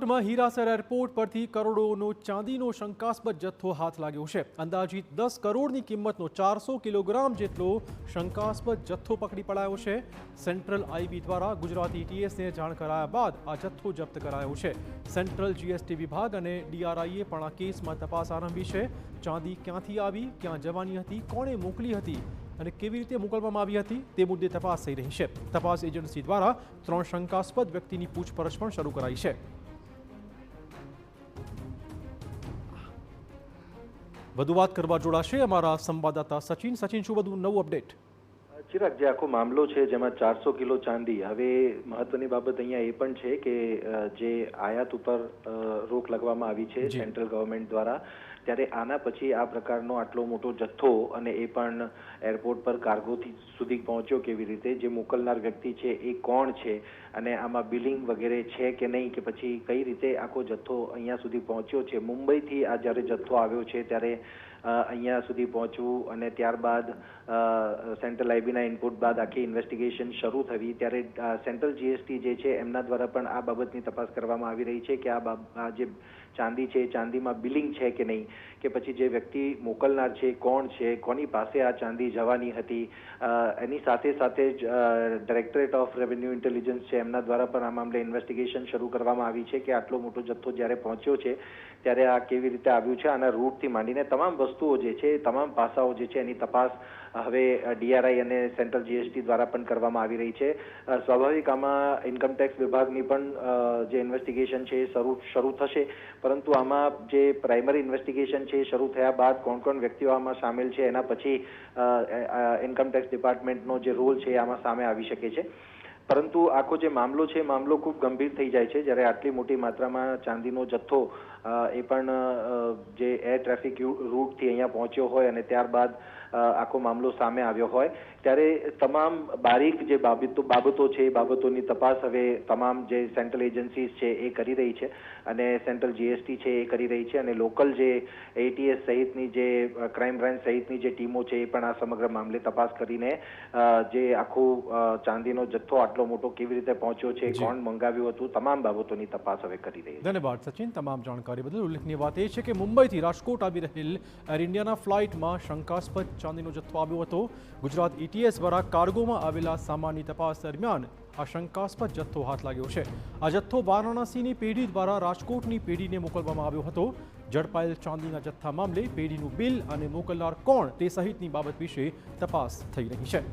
રાજકોટમાં હીરાસર એરપોર્ટ પરથી કરોડોનો ચાંદીનો શંકાસ્પદ જથ્થો હાથ લાગ્યો છે। અંદાજિત 10 કરોડની કિંમતનો 400 કિલોગ્રામ જેટલો શંકાસ્પદ જથ્થો પકડી પડાયો છે। સેન્ટ્રલ આઈબી દ્વારા ગુજરાત ETSને જાણ કરાયા બાદ આ જથ્થો જપ્ત કરાયો છે। સેન્ટ્રલ GST વિભાગ અને DRIએ પણ આ કેસમાં તપાસ આરંભી છે। ચાંદી ક્યાંથી આવી, ક્યાં જવાની હતી, કોણે મોકલી હતી અને કેવી રીતે મોકલવામાં આવી હતી તે મુદ્દે તપાસ થઈ રહી છે। તપાસ એજન્સી દ્વારા 3 શંકાસ્પદ વ્યક્તિની પૂછપરછ પણ શરૂ કરાઈ છે। વધુ વાત કરવા જોડાશે અમારા સંવાદદાતા સચિન। સચિન, શું બધું નવું અપડેટ? ચિરાગ, જે આખો મામલો છે જેમાં 400 કિલો ચાંદી, હવે મહત્વની બાબત અહીંયા એ પણ છે કે જે આયાત ઉપર રોક લગાવવામાં આવી છે સેન્ટ્રલ ગવર્મેન્ટ દ્વારા, ત્યારે આના પછી આ પ્રકારનો આટલો મોટો જથ્થો અને એ પણ એરપોર્ટ પર કાર્ગોથી સુધી પહોંચ્યો કેવી રીતે, જે મોકલનાર વ્યક્તિ છે એ કોણ છે અને આમાં બિલિંગ વગેરે છે કે નહીં, કે પછી કઈ રીતે આખો જથ્થો અહીંયા સુધી પહોંચ્યો છે। મુંબઈથી આ જ્યારે જથ્થો આવ્યો છે ત્યારે અહીંયા સુધી પહોંચવું અને ત્યારબાદ સેન્ટ્રલ આઈબીના ઇનપુટ બાદ આખી ઇન્વેસ્ટિગેશન શરૂ થવી, ત્યારે સેન્ટ્રલ GST જે છે એમના દ્વારા પણ આ બાબતની તપાસ કરવામાં આવી રહી છે કે આ જે ચાંદી છે એ ચાંદીમાં બિલિંગ છે કે નહીં, કે પછી જે વ્યક્તિ મોકલનાર છે કોણ છે, કોની પાસે આ ચાંદી જવાની હતી। એની સાથે સાથે જ ડાયરેક્ટરેટ ઓફ રેવન્યુ ઇન્ટેલિજન્સ છે એમના દ્વારા પણ આ મામલે ઇન્વેસ્ટિગેશન શરૂ કરવામાં આવી છે કે આટલો મોટો જથ્થો જ્યારે પહોંચ્યો છે ત્યારે આ કેવી રીતે આવ્યું છે, આના રૂટથી માંડીને તમામ વસ્તુઓ જે છે, તમામ પાસાઓ જે છે એની તપાસ હવે DRI અને સેન્ટ્રલ GST દ્વારા પણ કરવામાં આવી રહી છે। સ્વાભાવિક આમાં ઇન્કમટેક્સ વિભાગની પણ જે ઇન્વેસ્ટિગેશન છે એ શરૂ થશે, પરંતુ આમાં જે પ્રાઇમરી ઇન્વેસ્ટિગેશન છે એ શરૂ થયા બાદ કોણ કોણ વ્યક્તિઓ આમાં સામેલ છે એના પછી ઇન્કમટેક્સ ડિપાર્ટમેન્ટનો જે રોલ છે આમાં સામે આવી શકે છે। પરંતુ આખો જે મામલો છે મામલો ખૂબ ગંભીર થઈ જાય છે જ્યારે આટલી મોટી માત્રામાં ચાંદીનો જથ્થો એ પણ જે એર ટ્રાફિક રૂટથી અહીંયા પહોંચ્યો હોય અને ત્યારબાદ આખો મામલો સામે આવ્યો હોય, ત્યારે તમામ બારીક જે બાબતો છે એ બાબતોની તપાસ હવે તમામ જે સેન્ટ્રલ એજન્સીઝ છે એ કરી રહી છે અને સેન્ટ્રલ GST છે એ કરી રહી છે અને લોકલ જે ATS સહિતની જે ક્રાઇમ બ્રાન્ચ સહિતની જે ટીમો છે એ પણ આ સમગ્ર મામલે તપાસ કરીને જે આખું ચાંદીનો જથ્થો આટલો મોટો કેવી રીતે પહોંચ્યો છે, કોણ મંગાવ્યું હતું, તમામ બાબતોની તપાસ હવે કરી રહી છે। ધન્યવાદ સચિન, તમામ જાણકારી બદલ। ઉલ્લેખનીય વાત એ છે કે મુંબઈથી રાજકોટ આવી રહેલ એર ઇન્ડિયાના ફ્લાઇટમાં શંકાસ્પદ ચાંદીનો જથ્થો આવ્યો હતો। ગુજરાત ETS દ્વારા કાર્ગોમાં આવેલા સામાનની તપાસ દરમિયાન આ શંકાસ્પદ જથ્થો હાથ લાગ્યો છે। આ જથ્થો વારાણસીની પેઢી દ્વારા રાજકોટની પેઢીને મોકલવામાં આવ્યો હતો। ઝડપાયેલ ચાંદીના જથ્થા મામલે પેઢીનું બિલ અને મોકલનાર કોણ તે સહિતની બાબત વિશે તપાસ થઈ રહી છે।